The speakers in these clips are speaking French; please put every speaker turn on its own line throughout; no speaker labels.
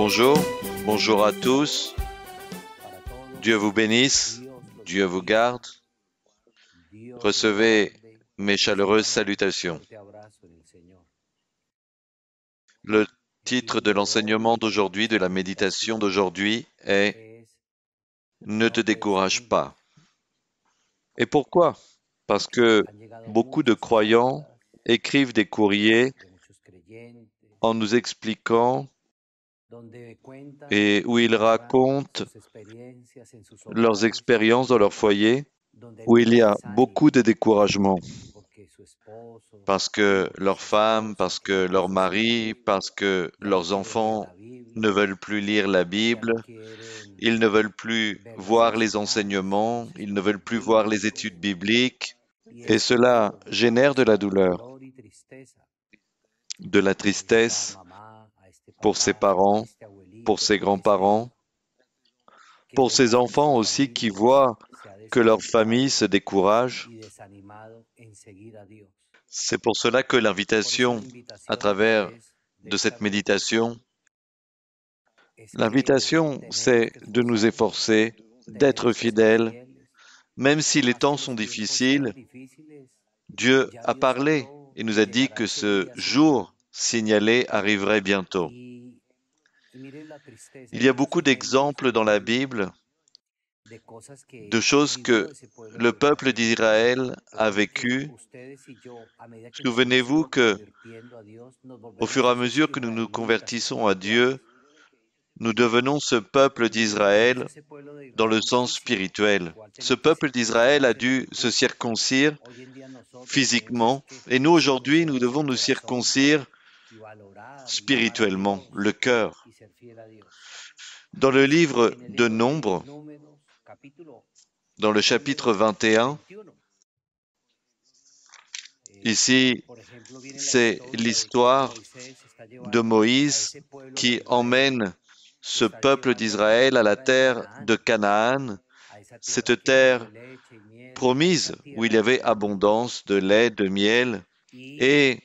Bonjour, bonjour à tous. Dieu vous bénisse, Dieu vous garde. Recevez mes chaleureuses salutations. Le titre de l'enseignement d'aujourd'hui, de la méditation d'aujourd'hui est « Ne te décourage pas ». Et pourquoi? Parce que beaucoup de croyants écrivent des courriers en nous expliquant et où ils racontent leurs expériences dans leur foyer, où il y a beaucoup de découragement, parce que leurs femmes, parce que leurs maris, parce que leurs enfants ne veulent plus lire la Bible, ils ne veulent plus voir les enseignements, ils ne veulent plus voir les études bibliques, et cela génère de la douleur, de la tristesse pour ses parents, pour ses grands-parents, pour ses enfants aussi qui voient que leur famille se décourage. C'est pour cela que l'invitation à travers de cette méditation, l'invitation, c'est de nous efforcer, d'être fidèles, même si les temps sont difficiles. Dieu a parlé et nous a dit que ce jour signalé arriverait bientôt. Il y a beaucoup d'exemples dans la Bible de choses que le peuple d'Israël a vécues. Souvenez-vous que, au fur et à mesure que nous nous convertissons à Dieu, nous devenons ce peuple d'Israël dans le sens spirituel. Ce peuple d'Israël a dû se circoncire physiquement, et nous aujourd'hui, nous devons nous circoncire spirituellement, le cœur. Dans le livre de Nombres, dans le chapitre 21, ici, c'est l'histoire de Moïse qui emmène ce peuple d'Israël à la terre de Canaan, cette terre promise où il y avait abondance de lait, de miel. Et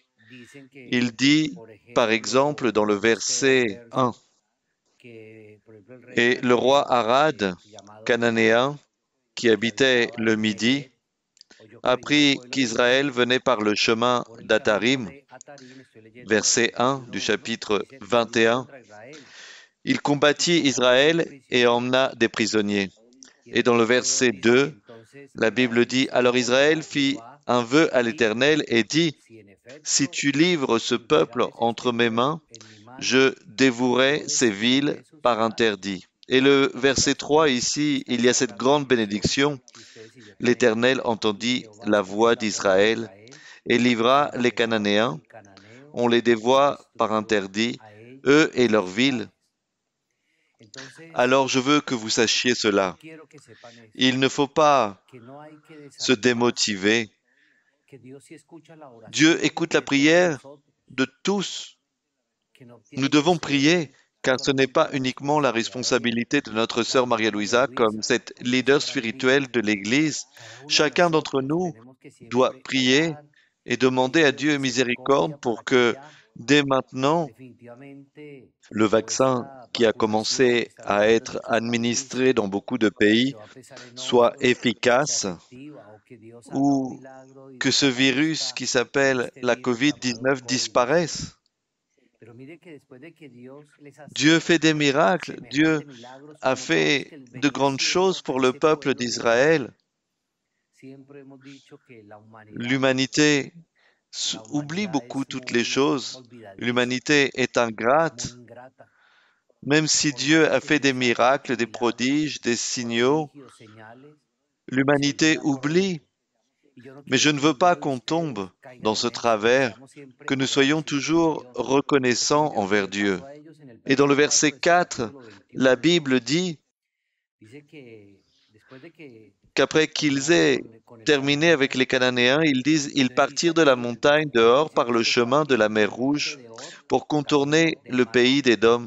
il dit, par exemple, dans le verset 1, « Et le roi Arad, cananéen, qui habitait le Midi, apprit qu'Israël venait par le chemin d'Atarim, verset 1 du chapitre 21. Il combattit Israël et emmena des prisonniers. Et dans le verset 2, la Bible dit, « Alors Israël fit un vœu à l'Éternel et dit, « Si tu livres ce peuple entre mes mains, je dévouerai ces villes par interdit. » Et le verset 3, ici, il y a cette grande bénédiction. « L'Éternel entendit la voix d'Israël et livra les Cananéens. On les dévoie par interdit, eux et leurs villes. » Alors je veux que vous sachiez cela. Il ne faut pas se démotiver. Dieu écoute la prière de tous. Nous devons prier, car ce n'est pas uniquement la responsabilité de notre sœur Maria-Louisa comme cette leader spirituelle de l'Église. Chacun d'entre nous doit prier et demander à Dieu miséricorde pour que, dès maintenant, le vaccin qui a commencé à être administré dans beaucoup de pays soit efficace, ou que ce virus qui s'appelle la COVID-19 disparaisse. Dieu fait des miracles, Dieu a fait de grandes choses pour le peuple d'Israël. L'humanité oublie beaucoup toutes les choses. L'humanité est ingrate. Même si Dieu a fait des miracles, des prodiges, des signaux, l'humanité oublie. Mais je ne veux pas qu'on tombe dans ce travers, que nous soyons toujours reconnaissants envers Dieu. Et dans le verset 4, la Bible dit qu'après qu'ils aient terminé avec les Cananéens, ils partirent de la montagne dehors par le chemin de la mer Rouge pour contourner le pays d'Édom.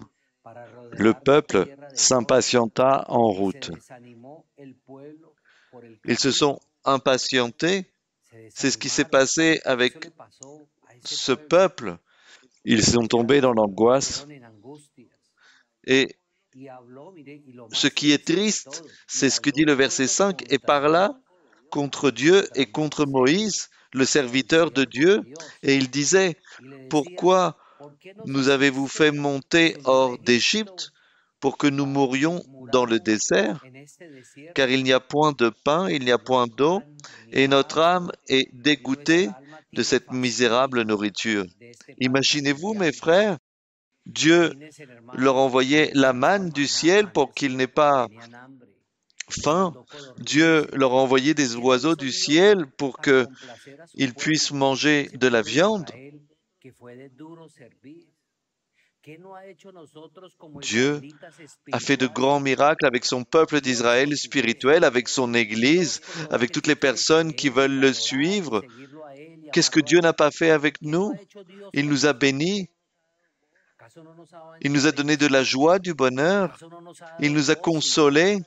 Le peuple s'impatienta en route. Ils se sont impatientés. C'est ce qui s'est passé avec ce peuple. Ils sont tombés dans l'angoisse. Et ce qui est triste, c'est ce que dit le verset 5, et parla contre Dieu et contre Moïse, le serviteur de Dieu, et il disait, pourquoi nous avez-vous fait monter hors d'Égypte pour que nous mourions dans le désert? Car il n'y a point de pain, il n'y a point d'eau, et notre âme est dégoûtée de cette misérable nourriture. Imaginez-vous, mes frères, Dieu leur envoyait la manne du ciel pour qu'ils n'aient pas faim. Dieu leur envoyait des oiseaux du ciel pour qu'ils puissent manger de la viande. Dieu a fait de grands miracles avec son peuple d'Israël spirituel, avec son Église, avec toutes les personnes qui veulent le suivre. Qu'est-ce que Dieu n'a pas fait avec nous? Il nous a bénis. Il nous a donné de la joie, du bonheur. Il nous a consolés.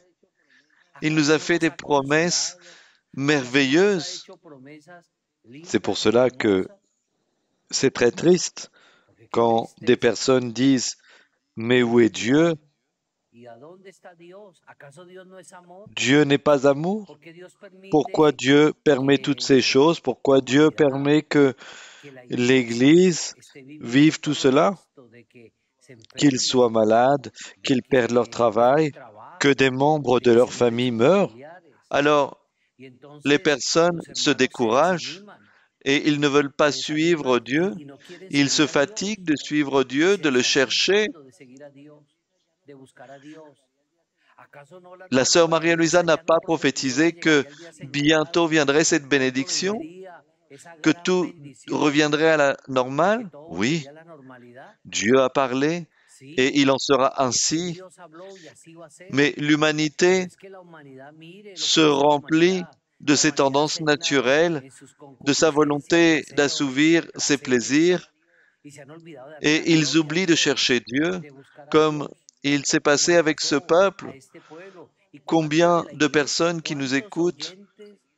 Il nous a fait des promesses merveilleuses. C'est pour cela que c'est très triste quand des personnes disent « Mais où est Dieu? Dieu n'est pas amour? Pourquoi Dieu permet toutes ces choses? Pourquoi Dieu permet que l'Église vive tout cela? Qu'ils soient malades, qu'ils perdent leur travail, que des membres de leur famille meurent? Alors, les personnes se découragent et ils ne veulent pas suivre Dieu. Ils se fatiguent de suivre Dieu, de le chercher. La sœur Maria-Luisa n'a pas prophétisé que bientôt viendrait cette bénédiction, que tout reviendrait à la normale? Oui, Dieu a parlé et il en sera ainsi. Mais l'humanité se remplit de ses tendances naturelles, de sa volonté d'assouvir ses plaisirs, et ils oublient de chercher Dieu, comme il s'est passé avec ce peuple. Combien de personnes qui nous écoutent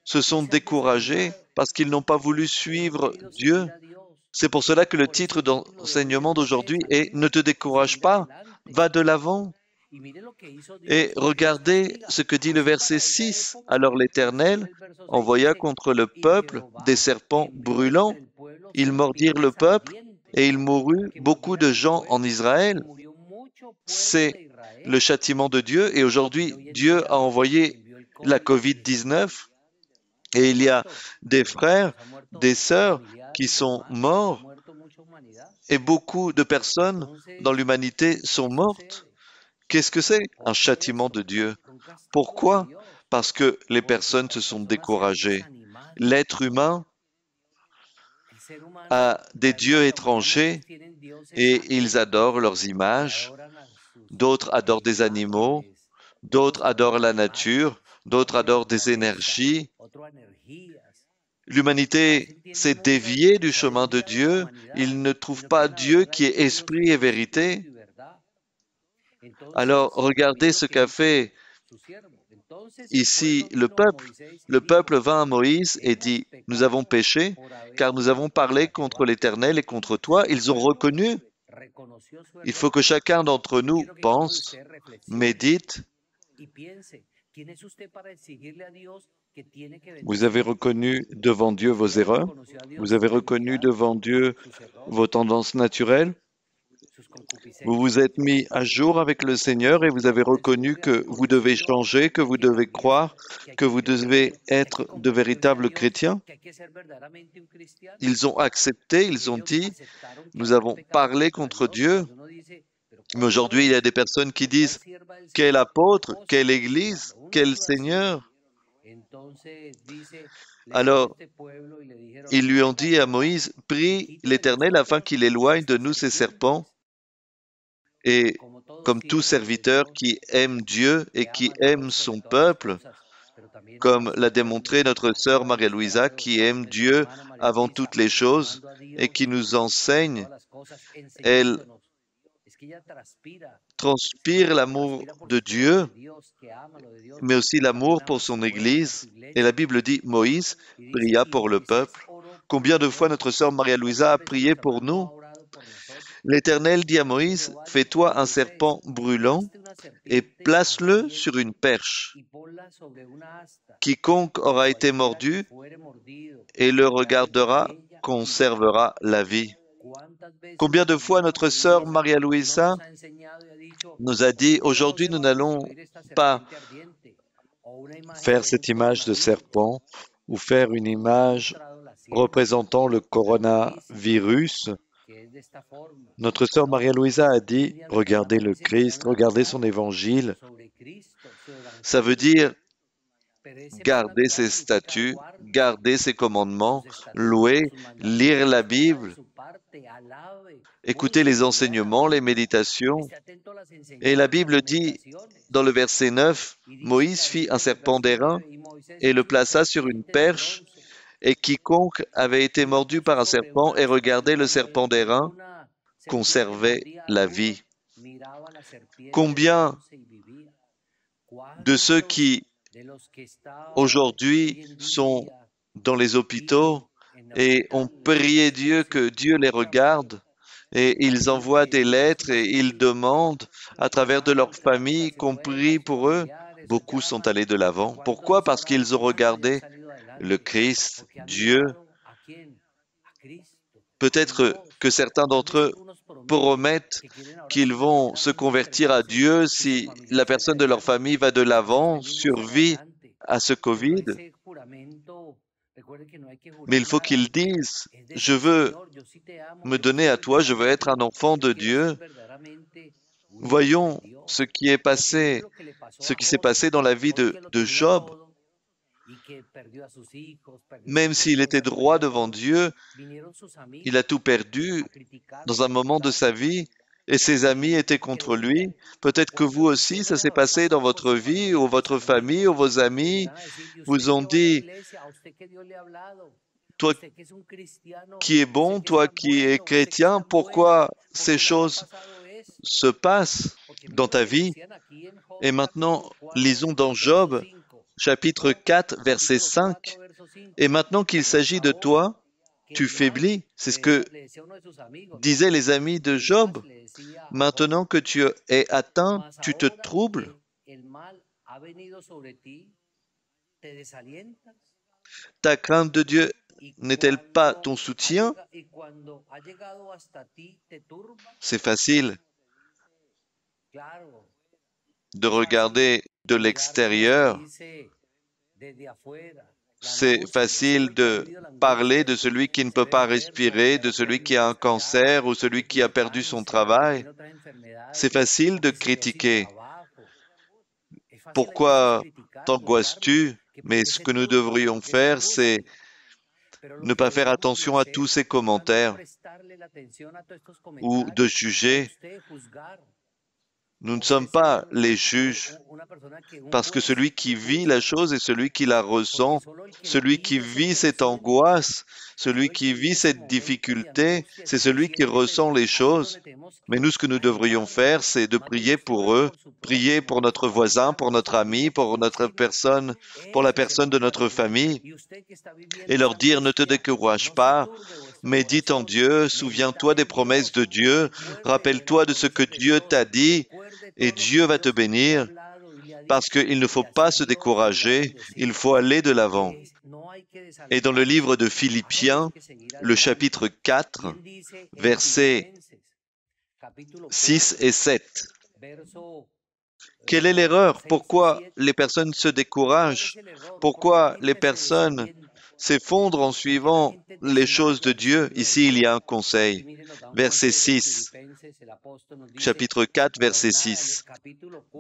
se sont découragées parce qu'ils n'ont pas voulu suivre Dieu? C'est pour cela que le titre d'enseignement d'aujourd'hui est « Ne te décourage pas, va de l'avant ». Et regardez ce que dit le verset 6. Alors l'Éternel envoya contre le peuple des serpents brûlants. Ils mordirent le peuple et il mourut beaucoup de gens en Israël. C'est le châtiment de Dieu et aujourd'hui Dieu a envoyé la COVID-19 et il y a des frères, des sœurs qui sont morts et beaucoup de personnes dans l'humanité sont mortes. Qu'est-ce que c'est? Un châtiment de Dieu. Pourquoi? Parce que les personnes se sont découragées. L'être humain a des dieux étrangers et ils adorent leurs images. D'autres adorent des animaux, d'autres adorent la nature, d'autres adorent des énergies. L'humanité s'est déviée du chemin de Dieu. Il ne trouve pas Dieu qui est esprit et vérité. Alors, regardez ce qu'a fait ici le peuple. Le peuple vint à Moïse et dit, « Nous avons péché, car nous avons parlé contre l'Éternel et contre toi. » Ils ont reconnu. Il faut que chacun d'entre nous pense, médite. Vous avez reconnu devant Dieu vos erreurs? Vous avez reconnu devant Dieu vos tendances naturelles? Vous vous êtes mis à jour avec le Seigneur et vous avez reconnu que vous devez changer, que vous devez croire, que vous devez être de véritables chrétiens? Ils ont accepté, ils ont dit, nous avons parlé contre Dieu. Mais aujourd'hui, il y a des personnes qui disent, quel apôtre, quelle église, quel Seigneur? Alors, ils lui ont dit à Moïse, prie l'Éternel afin qu'il éloigne de nous ces serpents. Et comme tout serviteur qui aime Dieu et qui aime son peuple, comme l'a démontré notre sœur Maria-Luisa, qui aime Dieu avant toutes les choses et qui nous enseigne, elle transpire l'amour de Dieu, mais aussi l'amour pour son Église. Et la Bible dit, Moïse pria pour le peuple. Combien de fois notre sœur Maria-Luisa a prié pour nous? L'Éternel dit à Moïse, fais-toi un serpent brûlant et place-le sur une perche. Quiconque aura été mordu et le regardera conservera la vie. Combien de fois notre sœur Maria-Louisa nous a dit, aujourd'hui nous n'allons pas faire cette image de serpent ou faire une image représentant le coronavirus. Notre sœur Maria-Louisa a dit, regardez le Christ, regardez son évangile. Ça veut dire garder ses statuts, garder ses commandements, louer, lire la Bible, écouter les enseignements, les méditations. Et la Bible dit, dans le verset 9, Moïse fit un serpent d'airain et le plaça sur une perche, et quiconque avait été mordu par un serpent et regardait le serpent d'airain conservait la vie. Combien de ceux qui aujourd'hui sont dans les hôpitaux et ont prié Dieu que Dieu les regarde et ils envoient des lettres et ils demandent à travers de leur famille qu'on prie pour eux. Beaucoup sont allés de l'avant. Pourquoi? Parce qu'ils ont regardé le Christ, Dieu. Peut-être que certains d'entre eux promettent qu'ils vont se convertir à Dieu si la personne de leur famille va de l'avant, survit à ce Covid. Mais il faut qu'ils disent, je veux me donner à toi, je veux être un enfant de Dieu. Voyons ce qui s'est passé dans la vie de Job. Même s'il était droit devant Dieu, il a tout perdu dans un moment de sa vie et ses amis étaient contre lui. Peut-être que vous aussi, ça s'est passé dans votre vie ou votre famille ou vos amis vous ont dit, toi qui es bon, toi qui es chrétien, pourquoi ces choses se passent dans ta vie? Et maintenant, lisons dans Job, chapitre 4, verset 5. Et maintenant qu'il s'agit de toi, tu faiblis. C'est ce que disaient les amis de Job. Maintenant que tu es atteint, tu te troubles. Ta crainte de Dieu n'est-elle pas ton soutien? C'est facile de regarder de l'extérieur. C'est facile de parler de celui qui ne peut pas respirer, de celui qui a un cancer ou celui qui a perdu son travail. C'est facile de critiquer. Pourquoi t'angoisses-tu? Mais ce que nous devrions faire, c'est ne pas faire attention à tous ces commentaires ou de juger. Nous ne sommes pas les juges, parce que celui qui vit la chose est celui qui la ressent, celui qui vit cette angoisse, celui qui vit cette difficulté, c'est celui qui ressent les choses. Mais nous, ce que nous devrions faire, c'est de prier pour eux, prier pour notre voisin, pour notre ami, pour notre personne, pour la personne de notre famille, et leur dire, ne te décourage pas, médite en Dieu, souviens-toi des promesses de Dieu, rappelle-toi de ce que Dieu t'a dit, et Dieu va te bénir, parce qu'il ne faut pas se décourager, il faut aller de l'avant. Et dans le livre de Philippiens, le chapitre 4, versets 6 et 7. Quelle est l'erreur? Pourquoi les personnes se découragent? Pourquoi les personnes s'effondrent en suivant les choses de Dieu? Ici, il y a un conseil. Verset 6. Chapitre 4, verset 6.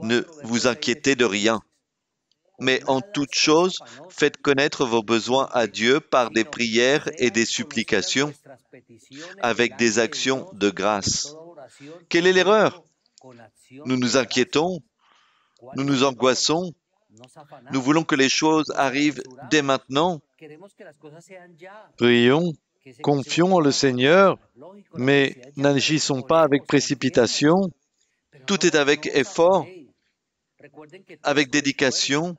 Ne vous inquiétez de rien, mais en toute chose, faites connaître vos besoins à Dieu par des prières et des supplications, avec des actions de grâce. Quelle est l'erreur? Nous nous inquiétons, nous nous angoissons, nous voulons que les choses arrivent dès maintenant. Prions, confions en le Seigneur, mais n'agissons pas avec précipitation. Tout est avec effort, avec dédication,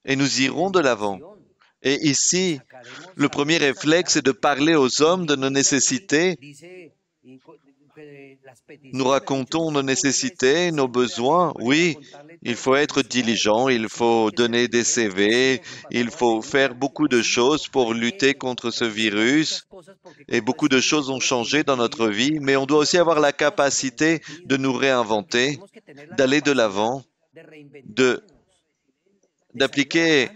et nous irons de l'avant. Et ici, le premier réflexe est de parler aux hommes de nos nécessités. Nous racontons nos nécessités, nos besoins. Oui, il faut être diligent, il faut donner des CV, il faut faire beaucoup de choses pour lutter contre ce virus. Et beaucoup de choses ont changé dans notre vie, mais on doit aussi avoir la capacité de nous réinventer, d'aller de l'avant, d'appliquer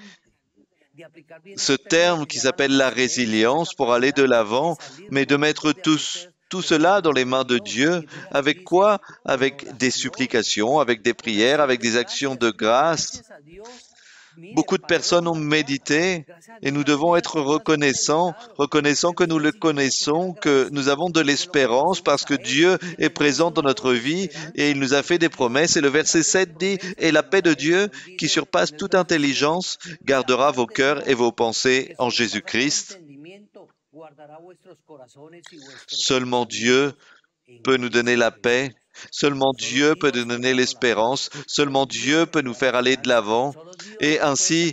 ce terme qui s'appelle la résilience pour aller de l'avant, mais de mettre tout cela dans les mains de Dieu. Avec quoi? Avec des supplications, avec des prières, avec des actions de grâce. Beaucoup de personnes ont médité et nous devons être reconnaissants que nous le connaissons, que nous avons de l'espérance parce que Dieu est présent dans notre vie et il nous a fait des promesses. Et le verset 7 dit, « Et la paix de Dieu, qui surpasse toute intelligence, gardera vos cœurs et vos pensées en Jésus-Christ. » Seulement Dieu peut nous donner la paix. Seulement Dieu peut nous donner l'espérance. Seulement Dieu peut nous faire aller de l'avant et ainsi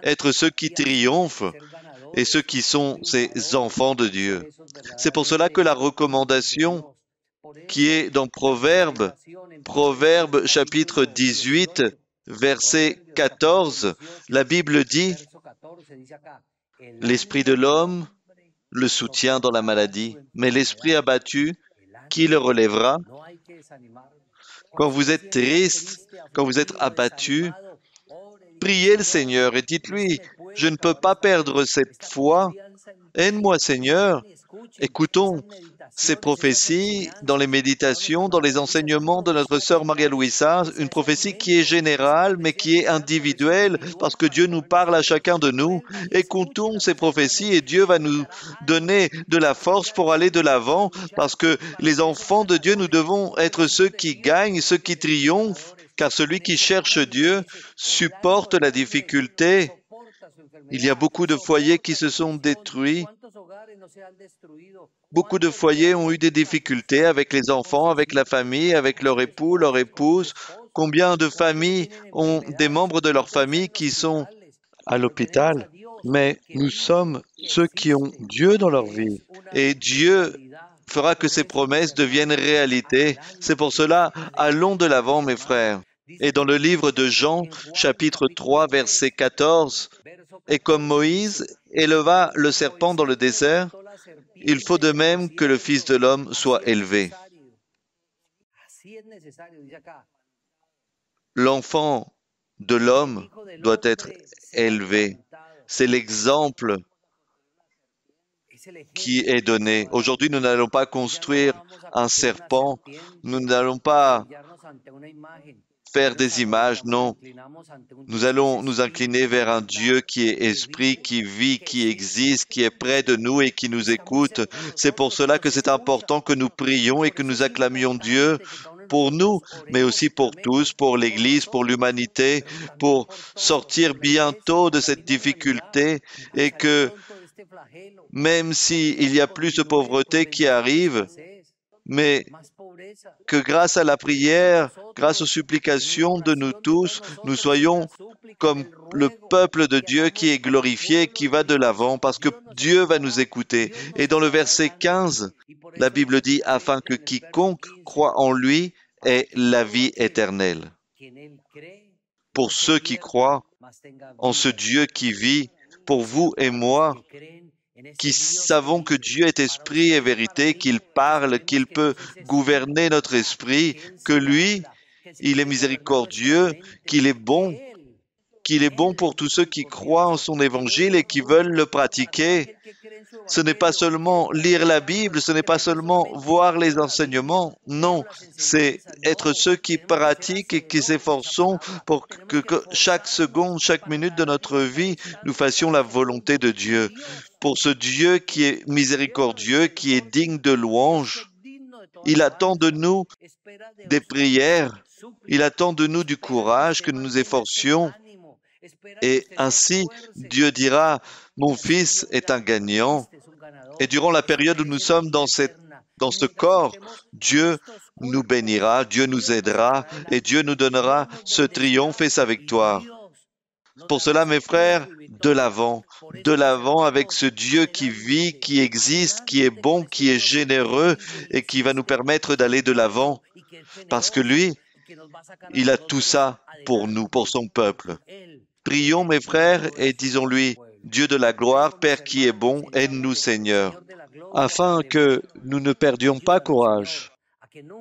être ceux qui triomphent et ceux qui sont ces enfants de Dieu. C'est pour cela que la recommandation qui est dans Proverbes chapitre 18, verset 14, la Bible dit, « L'esprit de l'homme le soutient dans la maladie, mais l'esprit abattu, qui le relèvera? » Quand vous êtes triste, quand vous êtes abattu, priez le Seigneur et dites-lui, « Je ne peux pas perdre cette foi. Aide-moi, Seigneur. » Écoutons ces prophéties dans les méditations, dans les enseignements de notre sœur Maria-Louisa, une prophétie qui est générale, mais qui est individuelle, parce que Dieu nous parle à chacun de nous. Écoutons ces prophéties et Dieu va nous donner de la force pour aller de l'avant, parce que les enfants de Dieu, nous devons être ceux qui gagnent, ceux qui triomphent, car celui qui cherche Dieu supporte la difficulté. Il y a beaucoup de foyers qui se sont détruits. Beaucoup de foyers ont eu des difficultés avec les enfants, avec la famille, avec leur époux, leur épouse. Combien de familles ont des membres de leur famille qui sont à l'hôpital? Mais nous sommes ceux qui ont Dieu dans leur vie. Et Dieu fera que ces promesses deviennent réalité. C'est pour cela, allons de l'avant, mes frères. Et dans le livre de Jean, chapitre 3, verset 14, « Et comme Moïse éleva le serpent dans le désert, il faut de même que le Fils de l'homme soit élevé. » L'enfant de l'homme doit être élevé. C'est l'exemple qui est donné. Aujourd'hui, nous n'allons pas construire un serpent, nous n'allons pas faire des images, non. Nous allons nous incliner vers un Dieu qui est esprit, qui vit, qui existe, qui est près de nous et qui nous écoute. C'est pour cela que c'est important que nous prions et que nous acclamions Dieu pour nous, mais aussi pour tous, pour l'Église, pour l'humanité, pour sortir bientôt de cette difficulté et que même s'il y a plus de pauvreté qui arrive, mais que grâce à la prière, grâce aux supplications de nous tous, nous soyons comme le peuple de Dieu qui est glorifié, qui va de l'avant, parce que Dieu va nous écouter. Et dans le verset 15, la Bible dit, « Afin que quiconque croit en lui ait la vie éternelle. » Pour ceux qui croient en ce Dieu qui vit, pour vous et moi, qui savons que Dieu est esprit et vérité, qu'il parle, qu'il peut gouverner notre esprit, que lui, il est miséricordieux, qu'il est bon pour tous ceux qui croient en son évangile et qui veulent le pratiquer. Ce n'est pas seulement lire la Bible, ce n'est pas seulement voir les enseignements, non, c'est être ceux qui pratiquent et qui s'efforçons pour que chaque seconde, chaque minute de notre vie, nous fassions la volonté de Dieu. Pour ce Dieu qui est miséricordieux, qui est digne de louange, il attend de nous des prières, il attend de nous du courage, que nous nous efforcions. Et ainsi, Dieu dira, « Mon fils est un gagnant. » Et durant la période où nous sommes dans ce corps, Dieu nous bénira, Dieu nous aidera et Dieu nous donnera ce triomphe et sa victoire. Pour cela, mes frères, de l'avant avec ce Dieu qui vit, qui existe, qui est bon, qui est généreux et qui va nous permettre d'aller de l'avant. Parce que lui, il a tout ça pour nous, pour son peuple. Prions, mes frères, et disons-lui, Dieu de la gloire, Père qui est bon, aide-nous, Seigneur, afin que nous ne perdions pas courage,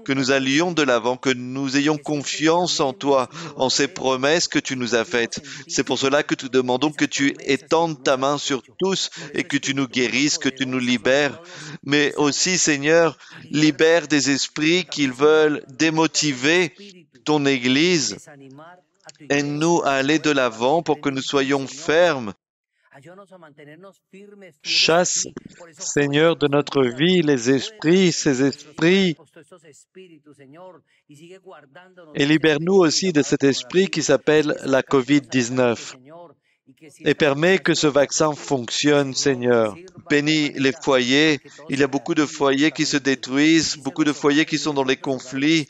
que nous allions de l'avant, que nous ayons confiance en toi, en ces promesses que tu nous as faites. C'est pour cela que nous demandons que tu étendes ta main sur tous et que tu nous guérisses, que tu nous libères, mais aussi, Seigneur, libère des esprits qui veulent démotiver ton Église. Aide-nous à aller de l'avant pour que nous soyons fermes. Chasse, Seigneur, de notre vie les esprits, ces esprits, et libère-nous aussi de cet esprit qui s'appelle la COVID-19. Et permets que ce vaccin fonctionne, Seigneur. Bénis les foyers. Il y a beaucoup de foyers qui se détruisent, beaucoup de foyers qui sont dans les conflits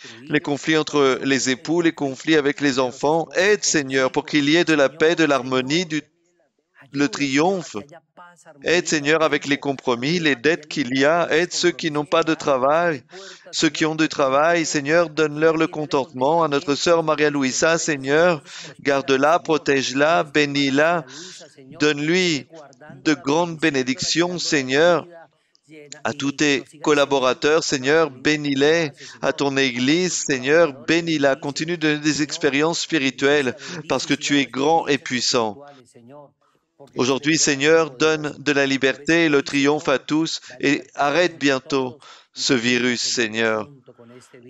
entre les époux, les conflits avec les enfants. Aide, Seigneur, pour qu'il y ait de la paix, de l'harmonie, le triomphe. Aide, Seigneur, avec les compromis, les dettes qu'il y a. Aide ceux qui n'ont pas de travail. Ceux qui ont du travail, Seigneur, donne-leur le contentement. À notre sœur Maria-Louisa, Seigneur, garde-la, protège-la, bénis-la. Donne-lui de grandes bénédictions, Seigneur. À tous tes collaborateurs, Seigneur, bénis-les. À ton Église, Seigneur, bénis-la. Continue de donner des expériences spirituelles parce que tu es grand et puissant. Aujourd'hui, Seigneur, donne de la liberté et le triomphe à tous et arrête bientôt ce virus, Seigneur.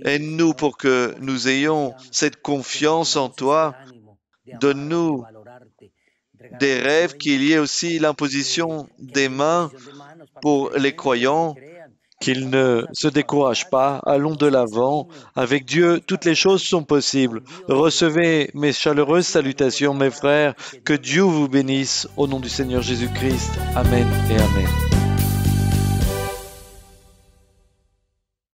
Aide-nous pour que nous ayons cette confiance en toi. Donne-nous des rêves, qu'il y ait aussi l'imposition des mains pour les croyants, qu'ils ne se découragent pas. Allons de l'avant. Avec Dieu, toutes les choses sont possibles. Recevez mes chaleureuses salutations, mes frères. Que Dieu vous bénisse. Au nom du Seigneur Jésus-Christ. Amen et Amen.